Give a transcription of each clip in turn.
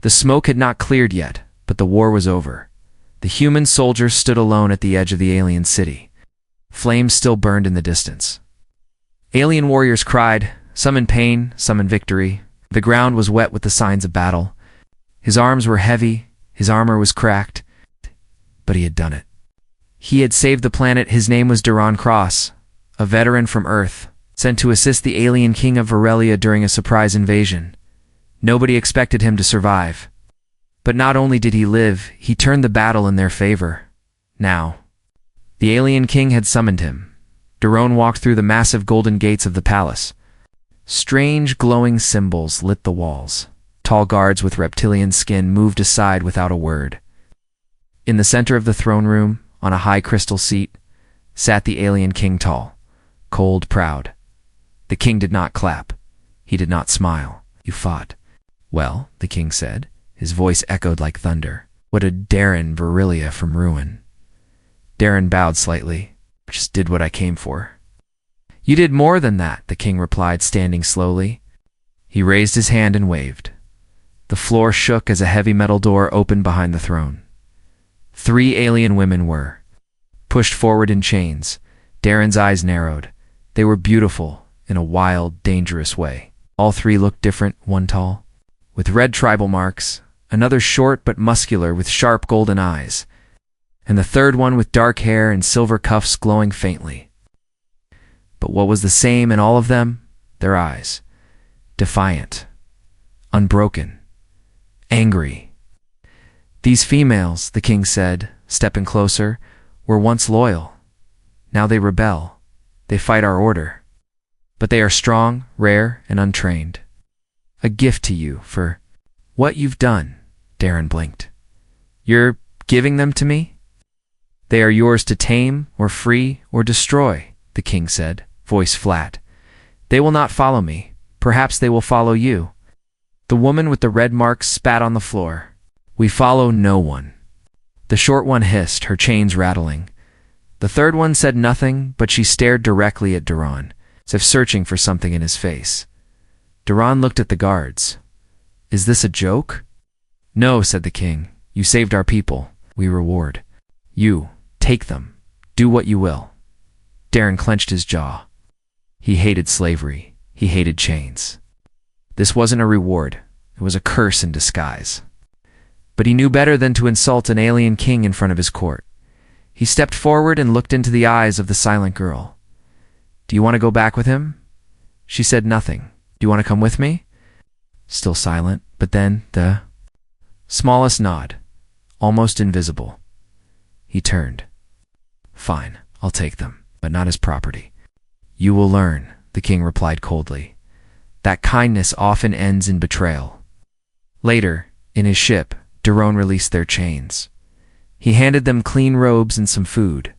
The smoke had not cleared yet, but the war was over. The human soldiers stood alone at the edge of the alien city. Flames still burned in the distance. Alien warriors cried, some in pain, some in victory. The ground was wet with the signs of battle. His arms were heavy, his armor was cracked, but he had done it. He had saved the planet. His name was Duran Cross, a veteran from Earth, sent to assist the alien king of Verelia during a surprise invasion. Nobody expected him to survive. But not only did he live, he turned the battle in their favor. Now, the alien king had summoned him. Duran walked through the massive golden gates of the palace. Strange glowing symbols lit the walls. Tall guards with reptilian skin moved aside without a word. In the center of the throne room, on a high crystal seat, sat the alien king tall, cold, proud. The king did not clap. He did not smile. You fought. Well, the king said. His voice echoed like thunder. What a Darren Verelia from ruin. Darren bowed slightly. Just did what I came for. You did more than that, the king replied, standing slowly. He raised his hand and waved. The floor shook as a heavy metal door opened behind the throne. 3 alien women were pushed forward in chains. Darren's eyes narrowed. They were beautiful in a wild, dangerous way. All 3 looked different, one tall, with red tribal marks, another short but muscular with sharp golden eyes, and the third one with dark hair and silver cuffs glowing faintly. But what was the same in all of them? Their eyes. Defiant. Unbroken. Angry. These females, the king said, stepping closer, were once loyal. Now they rebel. They fight our order. But they are strong, rare, and untrained. A gift to you for what you've done, Darren blinked. You're giving them to me? They are yours to tame, or free, or destroy, the king said, voice flat. They will not follow me. Perhaps they will follow you. The woman with the red marks spat on the floor. We follow no one. The short one hissed, her chains rattling. The third one said nothing, but she stared directly at Duran, as if searching for something in his face. Duran looked at the guards. Is this a joke? No, said the king. You saved our people. We reward. You, take them. Do what you will. Darren clenched his jaw. He hated slavery. He hated chains. This wasn't a reward. It was a curse in disguise. But he knew better than to insult an alien king in front of his court. He stepped forward and looked into the eyes of the silent girl. Do you want to go back with him? She said nothing. Do you want to come with me? Still silent, but then the smallest nod, almost invisible. He turned. Fine, I'll take them, but not as property. You will learn, the king replied coldly, that kindness often ends in betrayal. Later, in his ship, Duran released their chains. He handed them clean robes and some food.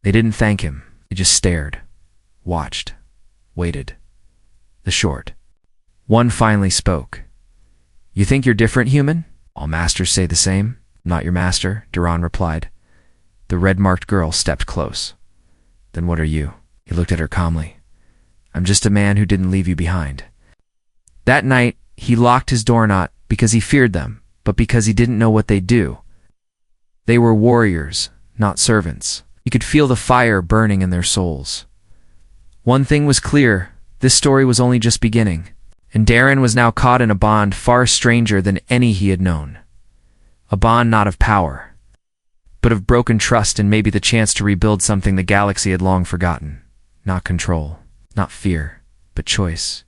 They didn't thank him. They just stared, watched, waited. The short one finally spoke. You think you're different, human? All masters say the same. I'm not your master, Duran replied. The red-marked girl stepped close. Then what are you? He looked at her calmly. I'm just a man who didn't leave you behind. That night, he locked his door not because he feared them, but because he didn't know what they'd do. They were warriors, not servants. He could feel the fire burning in their souls. One thing was clear, this story was only just beginning, and Darren was now caught in a bond far stranger than any he had known. A bond not of power, but of broken trust and maybe the chance to rebuild something the galaxy had long forgotten. Not control, not fear, but choice.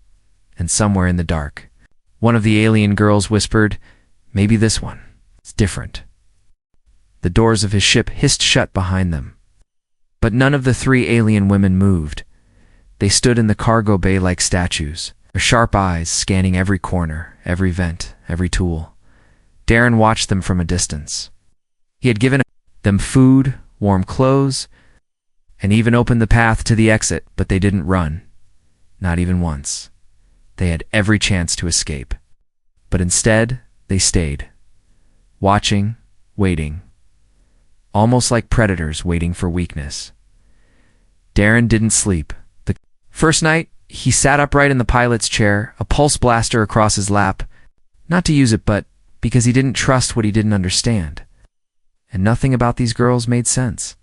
And somewhere in the dark, one of the alien girls whispered, maybe this one. It's different. The doors of his ship hissed shut behind them. But none of the 3 alien women moved. They stood in the cargo bay like statues, their sharp eyes scanning every corner, every vent, every tool. Darren watched them from a distance. He had given them food, warm clothes, and even opened the path to the exit, but they didn't run. Not even once. They had every chance to escape. But instead, they stayed. Watching, waiting. Almost like predators waiting for weakness. Darren didn't sleep. The first night, he sat upright in the pilot's chair, a pulse blaster across his lap. Not to use it, but because he didn't trust what he didn't understand. And nothing about these girls made sense.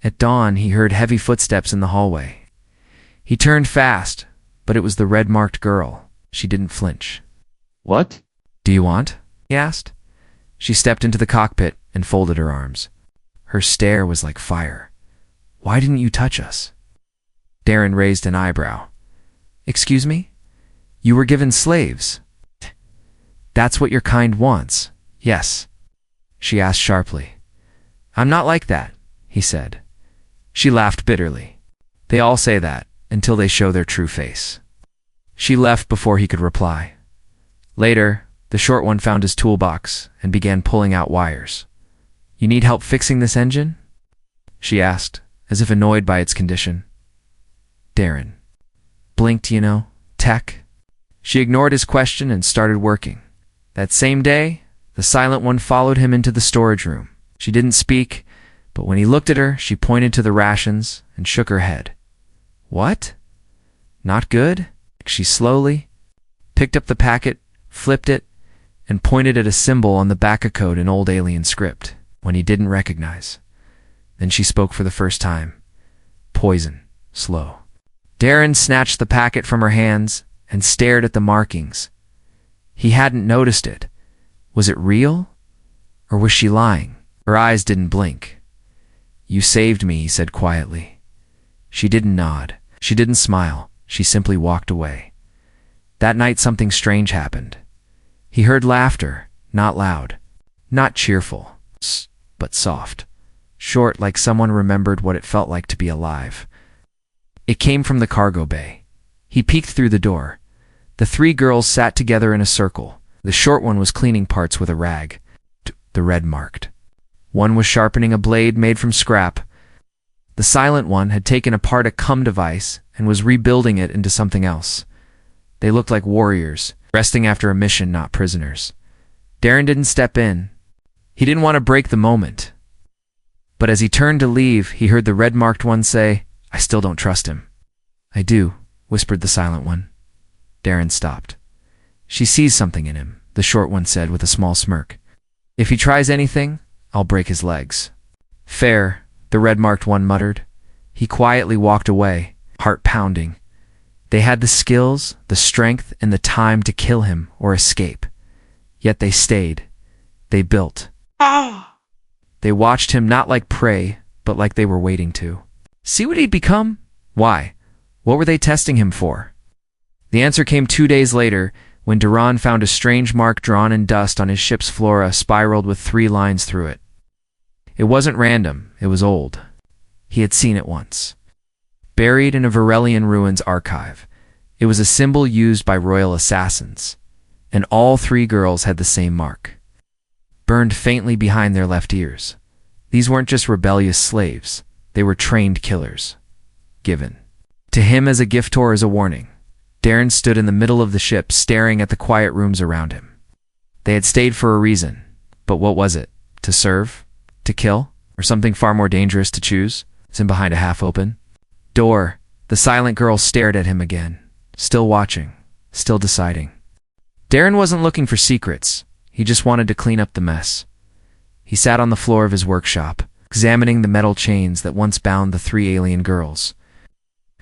At dawn, he heard heavy footsteps in the hallway. He turned fast, but it was the red-marked girl. She didn't flinch. What? "Do you want?" he asked. She stepped into the cockpit and folded her arms. Her stare was like fire. "Why didn't you touch us?" Darren raised an eyebrow. "Excuse me? You were given slaves." "That's what your kind wants, yes?" she asked sharply. "I'm not like that," he said. She laughed bitterly. "They all say that, until they show their true face." She left before he could reply. Later, the short one found his toolbox and began pulling out wires. "You need help fixing this engine?" she asked, as if annoyed by its condition. Darren blinked, tech. She ignored his question and started working. That same day, the silent one followed him into the storage room. She didn't speak, but when he looked at her, she pointed to the rations and shook her head. "What? Not good?" She slowly picked up the packet, flipped it, and pointed at a symbol on the back of code in old alien script, one he didn't recognize. Then she spoke for the first time. "Poison. Slow." Darren snatched the packet from her hands and stared at the markings. He hadn't noticed it. Was it real? Or was she lying? Her eyes didn't blink. "You saved me," he said quietly. She didn't nod. She didn't smile. She simply walked away. That night something strange happened. He heard laughter, not loud, not cheerful, but soft, short, like someone remembered what it felt like to be alive. It came from the cargo bay. He peeked through the door. The three girls sat together in a circle. The short one was cleaning parts with a rag, the red marked. One was sharpening a blade made from scrap. The silent one had taken apart a cum device and was rebuilding it into something else. They looked like warriors, resting after a mission, not prisoners. Darren didn't step in. He didn't want to break the moment. But as he turned to leave, he heard the red-marked one say, "I still don't trust him." "I do," whispered the silent one. Darren stopped. "She sees something in him," the short one said with a small smirk. "If he tries anything, I'll break his legs." "Fair," the red-marked one muttered. He quietly walked away, heart pounding. They had the skills, the strength, and the time to kill him or escape. Yet they stayed. They built. They watched him not like prey, but like they were waiting to. See what he'd become? Why? What were they testing him for? The answer came 2 days later, when Duran found a strange mark drawn in dust on his ship's flora, spiraled with 3 lines through it. It wasn't random, it was old. He had seen it once. Buried in a Varelian ruins archive. It was a symbol used by royal assassins. And all 3 girls had the same mark. Burned faintly behind their left ears. These weren't just rebellious slaves. They were trained killers. Given to him as a gift or as a warning. Darren stood in the middle of the ship, staring at the quiet rooms around him. They had stayed for a reason. But what was it? To serve? To kill? Or something far more dangerous to choose? It's behind a half-open door. The silent girl stared at him again, still watching, still deciding. Darren wasn't looking for secrets. He just wanted to clean up the mess. He sat on the floor of his workshop, examining the metal chains that once bound the 3 alien girls.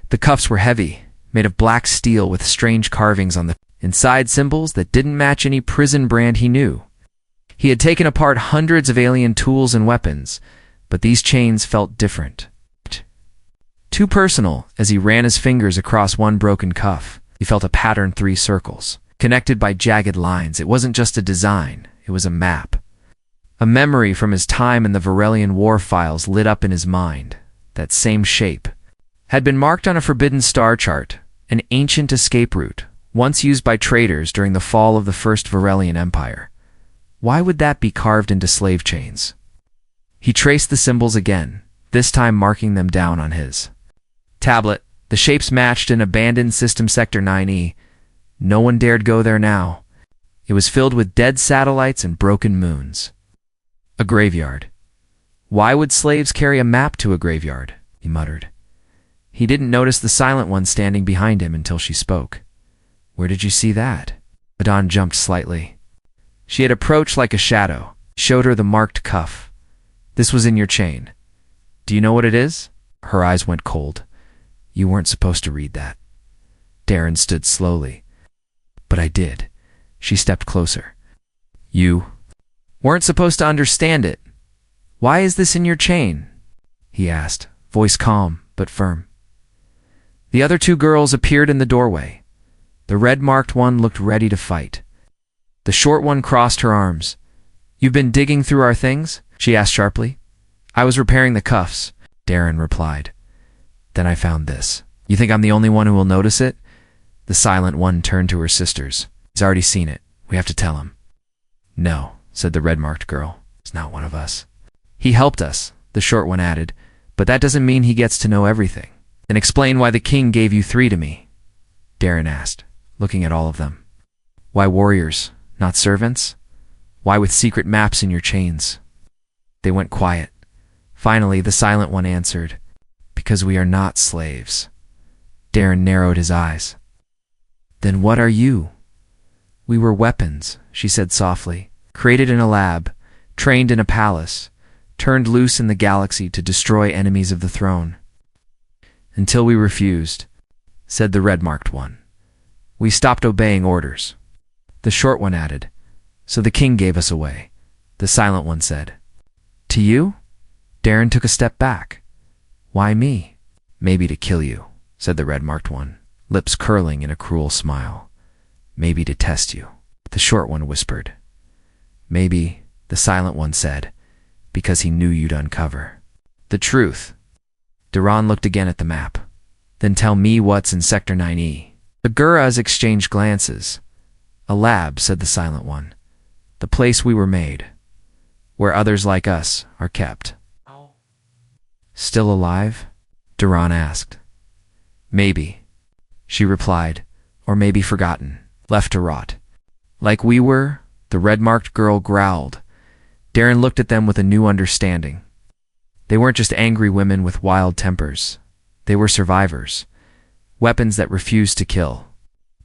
The cuffs were heavy, made of black steel with strange carvings on the inside, symbols that didn't match any prison brand he knew. He had taken apart hundreds of alien tools and weapons, but these chains felt different. Too personal. As he ran his fingers across one broken cuff, he felt a pattern 3 circles, connected by jagged lines. It wasn't just a design, it was a map. A memory from his time in the Varelian war files lit up in his mind. That same shape had been marked on a forbidden star chart, an ancient escape route, once used by traders during the fall of the First Varelian Empire. Why would that be carved into slave chains? He traced the symbols again, this time marking them down on his tablet. The shapes matched an abandoned system sector 9E. No one dared go there now. It was filled with dead satellites and broken moons. A graveyard. Why would slaves carry a map to a graveyard? He muttered. He didn't notice the silent one standing behind him until she spoke. Where did you see that? Adon jumped slightly. She had approached like a shadow, showed her the marked cuff. This was in your chain. Do you know what it is? Her eyes went cold. You weren't supposed to read that. Darren stood slowly. But I did. She stepped closer. You weren't supposed to understand it. Why is this in your chain? He asked, voice calm but firm. The other two girls appeared in the doorway. The red-marked one looked ready to fight. The short one crossed her arms. You've been digging through our things? She asked sharply. I was repairing the cuffs, Darren replied. Then I found this. You think I'm the only one who will notice it? The silent one turned to her sisters. He's already seen it. We have to tell him. No, said the red-marked girl. He's not one of us. He helped us, the short one added, but that doesn't mean he gets to know everything. Then explain why the king gave you 3 to me, Darren asked, looking at all of them. Why warriors, not servants? Why with secret maps in your chains? They went quiet. Finally, the silent one answered, because we are not slaves. Darren narrowed his eyes. Then what are you? We were weapons, she said softly, created in a lab, trained in a palace, turned loose in the galaxy to destroy enemies of the throne. Until we refused, said the red-marked one. We stopped obeying orders. The short one added, so the king gave us away. The silent one said, to you? Darren took a step back. Why me? Maybe to kill you, said the red-marked one, lips curling in a cruel smile. Maybe to test you, the short one whispered. Maybe, the silent one said, because he knew you'd uncover the truth. Duran looked again at the map. Then tell me what's in Sector 9E. The Gurras exchanged glances. A lab, said the silent one. The place we were made, where others like us are kept. Still alive? Duran asked. Maybe, she replied, or maybe forgotten, left to rot. Like we were, the red-marked girl growled. Darren looked at them with a new understanding. They weren't just angry women with wild tempers. They were survivors. Weapons that refused to kill.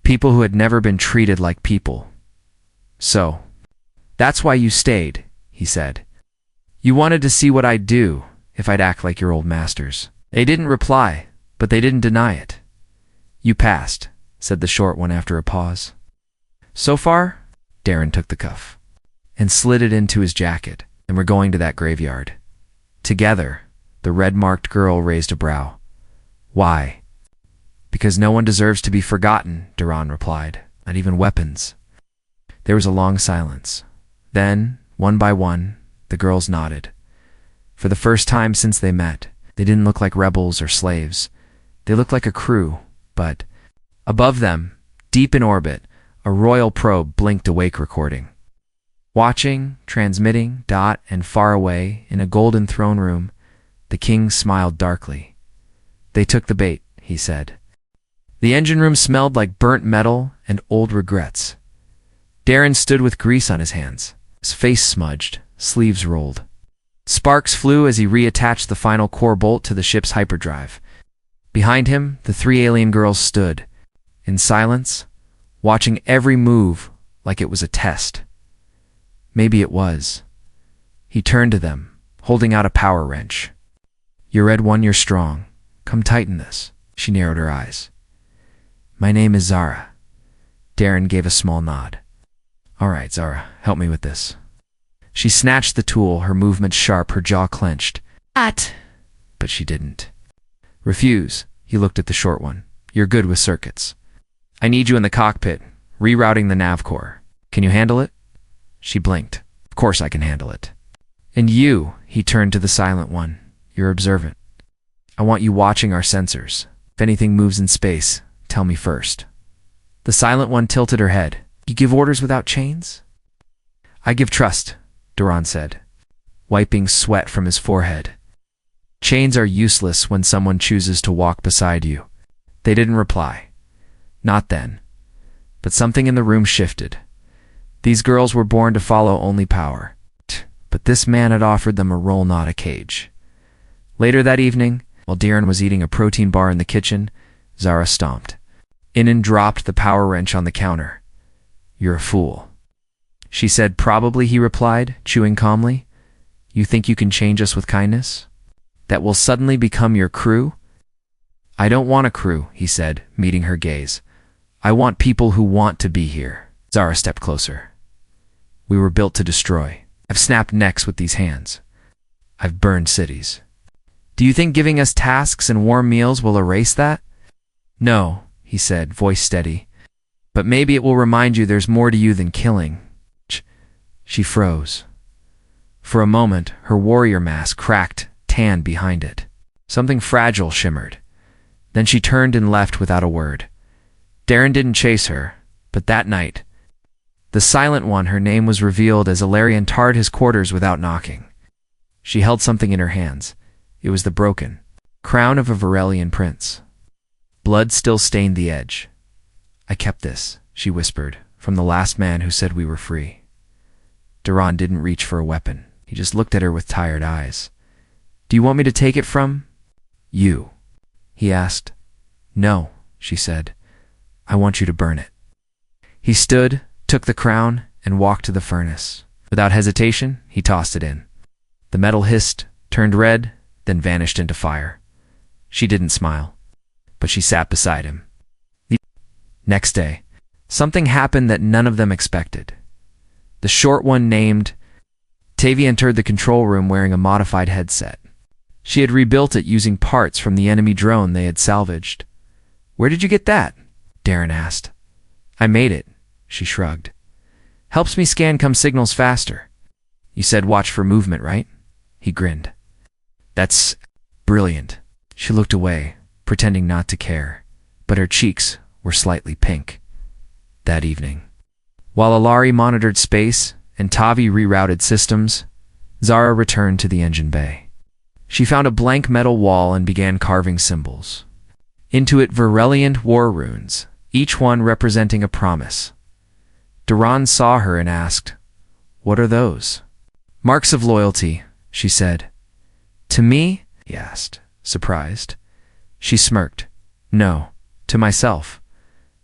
People who had never been treated like people. So, that's why you stayed, he said. You wanted to see what I'd do if I'd act like your old masters. They didn't reply, but they didn't deny it. You passed, said the short one after a pause. So far, Darren took the cuff and slid it into his jacket, and we're going to that graveyard. Together, the red-marked girl raised a brow. Why? Because no one deserves to be forgotten, Duran replied, not even weapons. There was a long silence. Then, one by one, the girls nodded. For the first time since they met, they didn't look like rebels or slaves. They looked like a crew, but above them, deep in orbit, a royal probe blinked awake recording. Watching, transmitting, and far away, in a golden throne room, the king smiled darkly. They took the bait, he said. The engine room smelled like burnt metal and old regrets. Darren stood with grease on his hands, his face smudged, sleeves rolled. Sparks flew as he reattached the final core bolt to the ship's hyperdrive. Behind him, the 3 alien girls stood, in silence, watching every move like it was a test. Maybe it was. He turned to them, holding out a power wrench. You're Red One, you're strong. Come tighten this. She narrowed her eyes. My name is Zara. Darren gave a small nod. All right, Zara, help me with this. She snatched the tool, her movements sharp, her jaw clenched. But she didn't. Refuse, he looked at the short one. You're good with circuits. I need you in the cockpit, rerouting the nav core. Can you handle it? She blinked. Of course I can handle it. And you, he turned to the silent one. You're observant. I want you watching our sensors. If anything moves in space, tell me first. The silent one tilted her head. You give orders without chains? I give trust, Duran said, wiping sweat from his forehead. Chains are useless when someone chooses to walk beside you. They didn't reply. Not then. But something in the room shifted. These girls were born to follow only power. But this man had offered them a role, not a cage. Later that evening, while Darren was eating a protein bar in the kitchen, Zara stomped. In and dropped the power wrench on the counter. You're a fool. She said, probably, he replied, chewing calmly. You think you can change us with kindness? That we'll suddenly become your crew? I don't want a crew, he said, meeting her gaze. I want people who want to be here. Zara stepped closer. We were built to destroy. I've snapped necks with these hands. I've burned cities. Do you think giving us tasks and warm meals will erase that? No, he said, voice steady. But maybe it will remind you there's more to you than killing. She froze. For a moment, her warrior mask cracked, tan behind it. Something fragile shimmered. Then she turned and left without a word. Darren didn't chase her, but that night, the silent one, her name was revealed as Ilarion tarred his quarters without knocking. She held something in her hands. It was the broken crown of a Verelian prince. Blood still stained the edge. I kept this, she whispered, from the last man who said we were free. Duran didn't reach for a weapon. He just looked at her with tired eyes. Do you want me to take it from you? He asked. No, she said. I want you to burn it. He stood, took the crown, and walked to the furnace. Without hesitation, he tossed it in. The metal hissed, turned red, then vanished into fire. She didn't smile, but she sat beside him. The next day, something happened that none of them expected. The short one named Tavi entered the control room wearing a modified headset. She had rebuilt it using parts from the enemy drone they had salvaged. Where did you get that? Darren asked. I made it, she shrugged. Helps me scan come signals faster. You said watch for movement, right? He grinned. That's brilliant. She looked away, pretending not to care, but her cheeks were slightly pink. That evening, while Ilari monitored space and Tavi rerouted systems, Zara returned to the engine bay. She found a blank metal wall and began carving symbols. Into it Verelian war runes, each one representing a promise. Duran saw her and asked, What are those? Marks of loyalty, she said. To me? He asked, surprised. She smirked. No, to myself.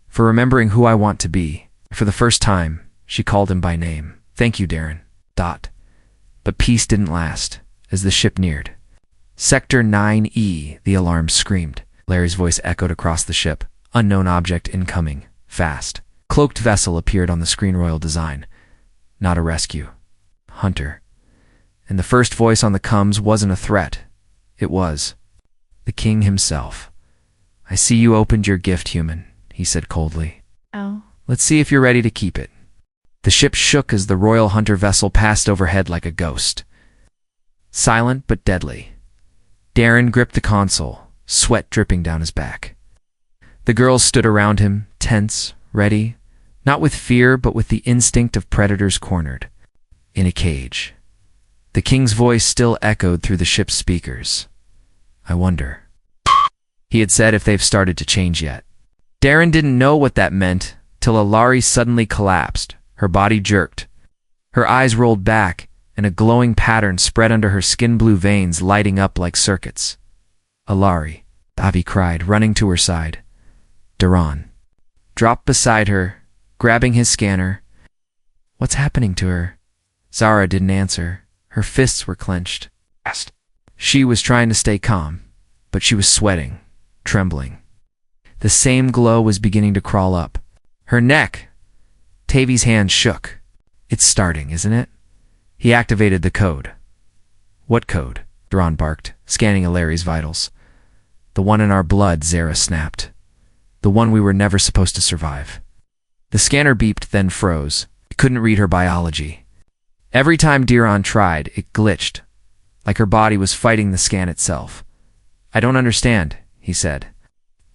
For remembering who I want to be. For the first time, she called him by name. Thank you, Darren. But peace didn't last, as the ship neared. Sector 9E, the alarm screamed. Larry's voice echoed across the ship. Unknown object incoming. Fast. Cloaked vessel appeared on the screen royal design. Not a rescue. Hunter. And the first voice on the comms wasn't a threat. It was the king himself. I see you opened your gift, human, he said coldly. Oh. Let's see if you're ready to keep it. The ship shook as the royal hunter vessel passed overhead like a ghost. Silent but deadly. Darren gripped the console, sweat dripping down his back. The girls stood around him, tense, ready, not with fear but with the instinct of predators cornered. In a cage. The king's voice still echoed through the ship's speakers. I wonder, he had said, if they've started to change yet. Darren didn't know what that meant till Ilari suddenly collapsed. Her body jerked. Her eyes rolled back, and a glowing pattern spread under her skin-blue veins, lighting up like circuits. Ilari, Avi cried, running to her side. Duran dropped beside her, grabbing his scanner. What's happening to her? Zara didn't answer. Her fists were clenched. She was trying to stay calm, but she was sweating, trembling. The same glow was beginning to crawl up. Her neck. Tavi's hand shook. It's starting, isn't it? He activated the code. What code? Duran barked, scanning Ilari's vitals. The one in our blood, Zara snapped. The one we were never supposed to survive. The scanner beeped, then froze. It couldn't read her biology. Every time Duran tried, it glitched, like her body was fighting the scan itself. I don't understand, he said.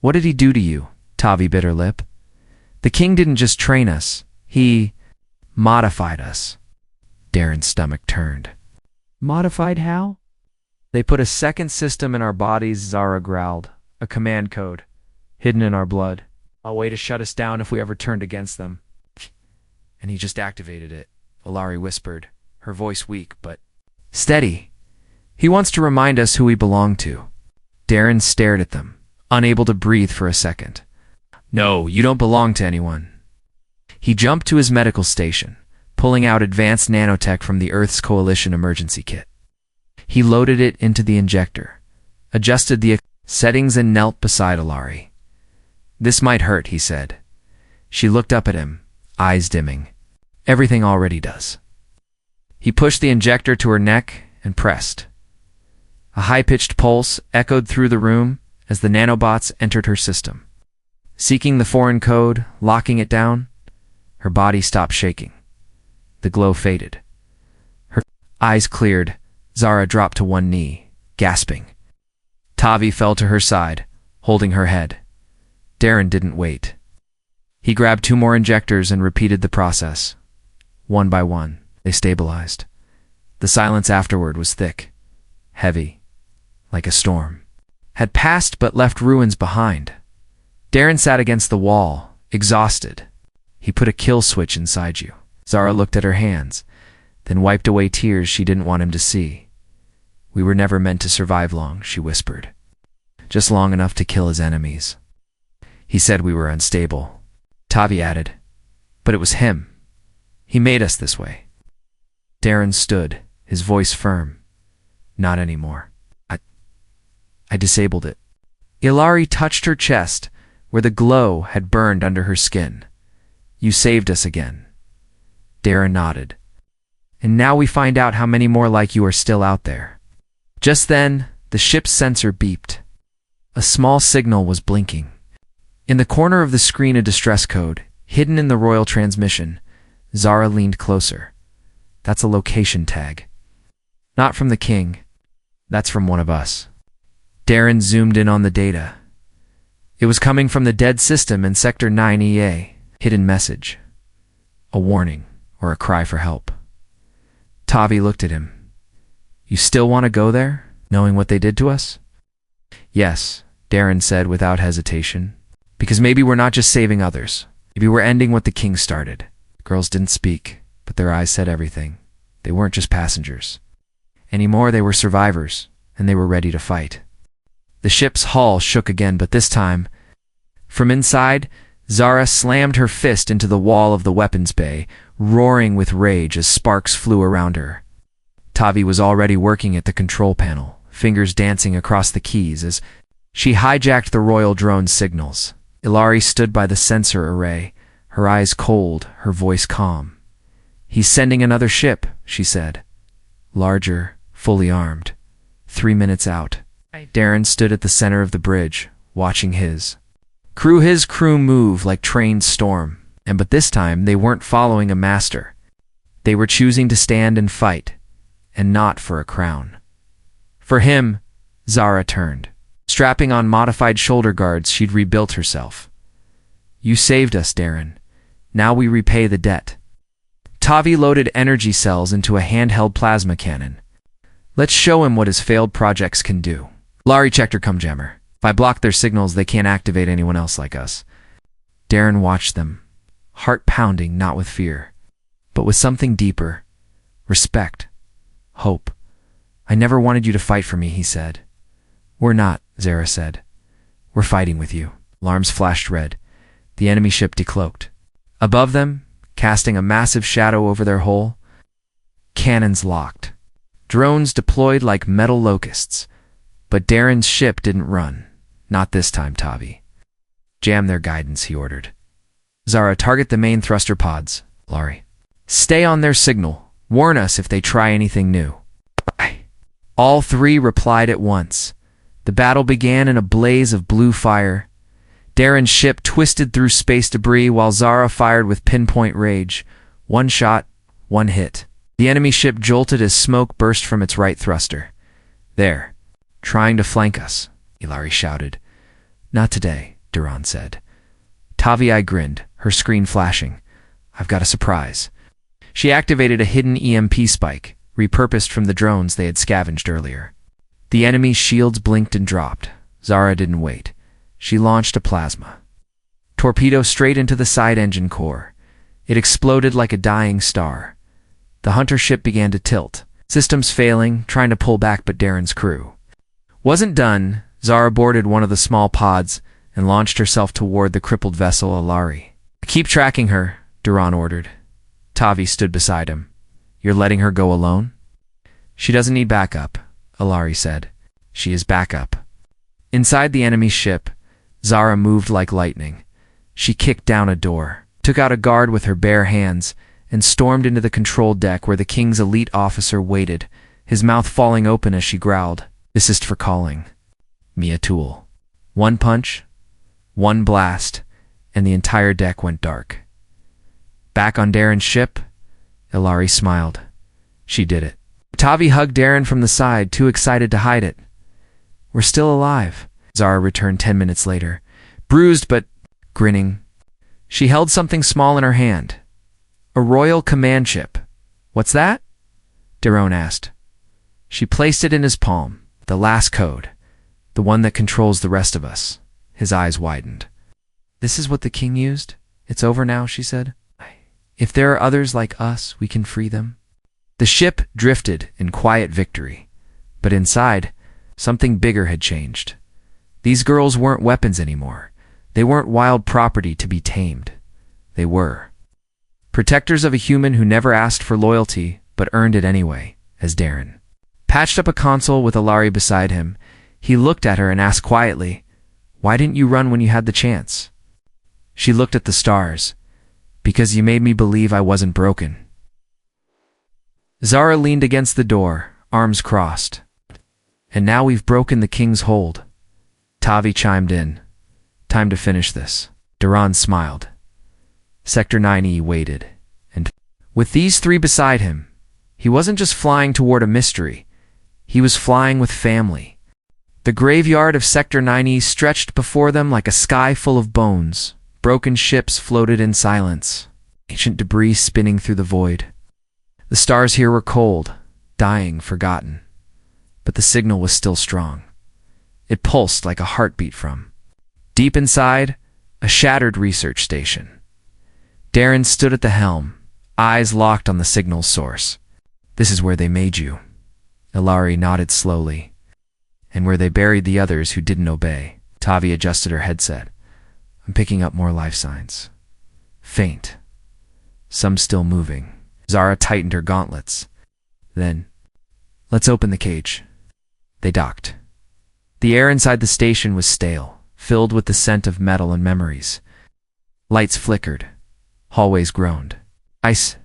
What did he do to you? Tavi bit her lip. The king didn't just train us. He modified us. Darren's stomach turned. Modified how? They put a second system in our bodies, Zara growled. A command code, hidden in our blood. A way to shut us down if we ever turned against them. And he just activated it. Ilari whispered, her voice weak but steady. He wants to remind us who we belong to. Darren stared at them, unable to breathe for a second. No, you don't belong to anyone. He jumped to his medical station, pulling out advanced nanotech from the Earth's Coalition emergency kit. He loaded it into the injector, adjusted the settings and knelt beside Ilari. "This might hurt," he said. She looked up at him, eyes dimming. "Everything already does." He pushed the injector to her neck and pressed. A high-pitched pulse echoed through the room as the nanobots entered her system. Seeking the foreign code, locking it down, her body stopped shaking. The glow faded. Her eyes cleared. Zara dropped to one knee, gasping. Tavi fell to her side, holding her head. Darren didn't wait. He grabbed 2 more injectors and repeated the process. One by one, they stabilized. The silence afterward was thick, heavy, like a storm. Had passed but left ruins behind. Darren sat against the wall, exhausted. He put a kill switch inside you. Zara looked at her hands, then wiped away tears she didn't want him to see. "We were never meant to survive long," she whispered. "Just long enough to kill his enemies." He said we were unstable. Tavi added, "But it was him. He made us this way." Darren stood, his voice firm. "Not anymore. I disabled it." Ilari touched her chest, where the glow had burned under her skin. "You saved us again." Darren nodded. "And now we find out how many more like you are still out there." Just then, the ship's sensor beeped. A small signal was blinking. In the corner of the screen, a distress code, hidden in the royal transmission. Zara leaned closer. "That's a location tag. Not from the king. That's from one of us." Darren zoomed in on the data. It was coming from the dead system in Sector 9EA. Hidden message. A warning, or a cry for help. Tavi looked at him. "You still want to go there, knowing what they did to us?" "Yes," Darren said without hesitation. "Because maybe we're not just saving others. Maybe we're ending what the king started." The girls didn't speak, but their eyes said everything. They weren't just passengers. Anymore, they were survivors, and they were ready to fight. The ship's hull shook again, but this time, from inside, Zara slammed her fist into the wall of the weapons bay, roaring with rage as sparks flew around her. Tavi was already working at the control panel, fingers dancing across the keys as she hijacked the royal drone's signals. Ilari stood by the sensor array, her eyes cold, her voice calm. "He's sending another ship," she said. Larger, fully armed. 3 minutes out. Darren stood at the center of the bridge, watching his crew move like trained storm. But this time, they weren't following a master. They were choosing to stand and fight, and not for a crown. For him, Zara turned. Strapping on modified shoulder guards, she'd rebuilt herself. "You saved us, Darren. Now we repay the debt." Tavi loaded energy cells into a handheld plasma cannon. "Let's show him what his failed projects can do." Ilari checked her jammer. "If I block their signals, they can't activate anyone else like us." Darren watched them, heart pounding, not with fear, but with something deeper. Respect. Hope. "I never wanted you to fight for me," he said. "We're not," Zara said. "We're fighting with you." Alarms flashed red. The enemy ship decloaked. Above them, casting a massive shadow over their hull, cannons locked. Drones deployed like metal locusts. But Darren's ship didn't run. Not this time, Tavi. "Jam their guidance," he ordered. "Zara, target the main thruster pods." Ilari. "Stay on their signal. Warn us if they try anything new." All 3 replied at once. The battle began in a blaze of blue fire. Darren's ship twisted through space debris while Zara fired with pinpoint rage. 1 shot, 1 hit. The enemy ship jolted as smoke burst from its right thruster. "There. Trying to flank us," Ilari shouted. "Not today," Duran said. Tavi grinned, her screen flashing. "I've got a surprise." She activated a hidden EMP spike, repurposed from the drones they had scavenged earlier. The enemy's shields blinked and dropped. Zara didn't wait. She launched a plasma torpedo straight into the side engine core. It exploded like a dying star. The hunter ship began to tilt, systems failing, trying to pull back, but Darren's crew wasn't done. Zara boarded one of the small pods and launched herself toward the crippled vessel Ilari. "Keep tracking her," Duran ordered. Tavi stood beside him. You're letting her go alone? She doesn't need backup, Ilari said. She is backup. Inside the enemy ship, Zara moved like lightning. She kicked down a door, took out a guard with her bare hands, and stormed into the control deck where the king's elite officer waited, his mouth falling open as she growled, "This is for calling me a tool." One punch, one blast, and the entire deck went dark. Back on Darren's ship, Ilari smiled. She did it. Tavi hugged Darren from the side, too excited to hide it. "We're still alive," Zara returned 10 minutes later, bruised but grinning. She held something small in her hand. A royal command chip. "What's that?" Daron asked. She placed it in his palm. "The last code. The one that controls the rest of us." His eyes widened. "This is what the king used? It's over now," she said. "If there are others like us, we can free them." The ship drifted in quiet victory. But inside, something bigger had changed. These girls weren't weapons anymore. They weren't wild property to be tamed. They were protectors of a human who never asked for loyalty, but earned it anyway, as Darren patched up a console with Ilari beside him. He looked at her and asked quietly, "Why didn't you run when you had the chance?" She looked at the stars. "Because you made me believe I wasn't broken." Zara leaned against the door, arms crossed. "And now we've broken the king's hold." Tavi chimed in. "Time to finish this." Daron smiled. Sector 9E waited, and with these three beside him, he wasn't just flying toward a mystery. He was flying with family. The graveyard of Sector 9E stretched before them like a sky full of bones. Broken ships floated in silence, ancient debris spinning through the void. The stars here were cold, dying, forgotten. But the signal was still strong. It pulsed like a heartbeat from deep inside, a shattered research station. Darren stood at the helm, eyes locked on the signal's source. "This is where they made you." Ilari nodded slowly. "And where they buried the others who didn't obey." Tavi adjusted her headset. "I'm picking up more life signs. Faint. Some still moving." Zara tightened her gauntlets. Then, "Let's open the cage." They docked. The air inside the station was stale, filled with the scent of metal and memories. Lights flickered. Hallways groaned. Ice.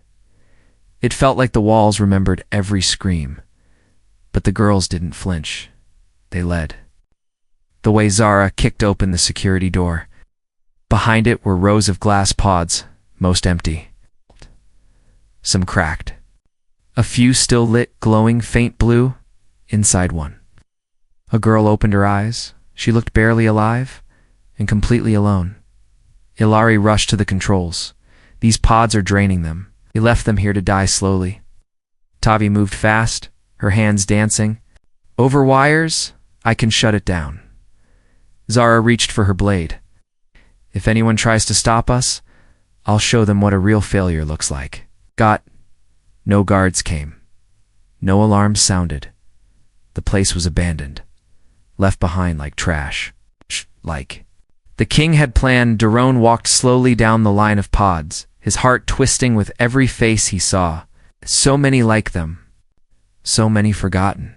It felt like the walls remembered every scream. But the girls didn't flinch. They led. The way Zara kicked open the security door. Behind it were rows of glass pods, most empty. Some cracked. A few still lit, glowing faint blue. Inside one, a girl opened her eyes. She looked barely alive and completely alone. Ilari rushed to the controls. "These pods are draining them. He left them here to die slowly." Tavi moved fast, her hands dancing. "Over wires, I can shut it down." Zara reached for her blade. "If anyone tries to stop us, I'll show them what a real failure looks like." No guards came. No alarms sounded. The place was abandoned, left behind like trash. Like the king had planned, Daron walked slowly down the line of pods, his heart twisting with every face he saw. So many like them. So many forgotten.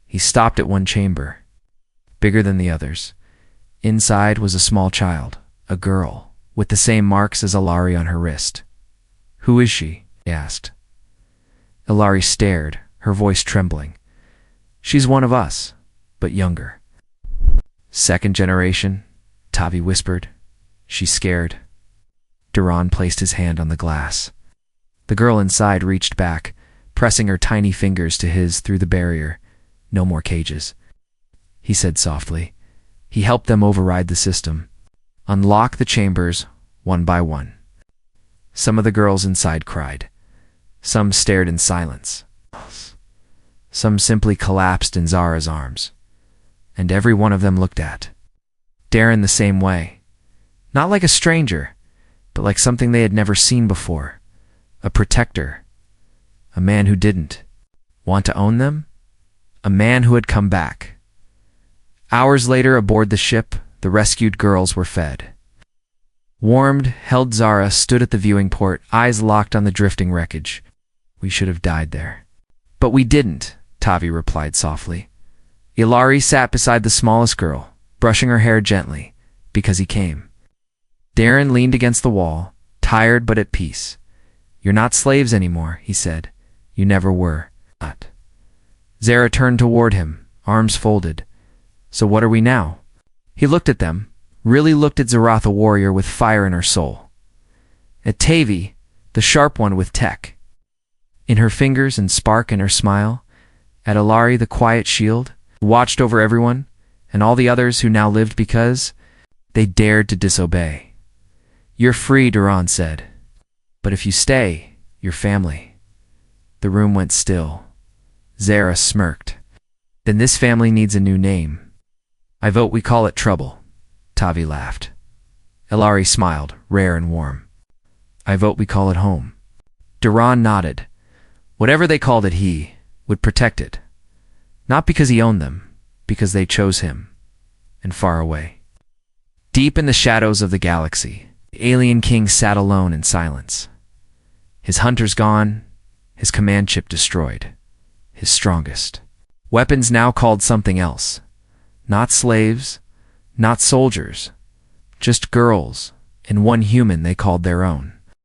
He stopped at one chamber, bigger than the others. Inside was a small child, a girl, with the same marks as Ilari on her wrist. "Who is she?" he asked. Ilari stared, her voice trembling. "She's one of us, but younger." "Second generation," Tavi whispered. "She's scared." Daron placed his hand on the glass. The girl inside reached back, pressing her tiny fingers to his through the barrier. "No more cages," he said softly. He helped them override the system, unlock the chambers one by one. Some of the girls inside cried. Some stared in silence. Some simply collapsed in Zara's arms. And every one of them looked at Darren the same way. Not like a stranger, but like something they had never seen before. A protector. A man who didn't want to own them. A man who had come back. Hours later, aboard the ship, the rescued girls were fed. Warmed, held Zara stood at the viewing port, eyes locked on the drifting wreckage. We should have died there. But we didn't, Tavi replied softly. Ilari sat beside the smallest girl, brushing her hair gently, because he came. Darren leaned against the wall, tired but at peace. You're not slaves anymore, he said. You never were. Not. Zara turned toward him, arms folded. So what are we now? He looked at them, really looked at Zaratha warrior with fire in her soul. At Tavi, the sharp one with tech in her fingers and spark in her smile. At Ilari, the quiet shield, who watched over everyone, and all the others who now lived because they dared to disobey. You're free, Duran said. But if you stay, you're family. The room went still. Zara smirked. Then this family needs a new name. I vote we call it Trouble. Tavi laughed. Ilari smiled, rare and warm. I vote we call it Home. Duran nodded. Whatever they called it, he would protect it. Not because he owned them, because they chose him. And far away, deep in the shadows of the galaxy, the alien king sat alone in silence. His hunters gone, his command chip destroyed, his strongest weapons now called something else. Not slaves, not soldiers, just girls, and one human they called their own.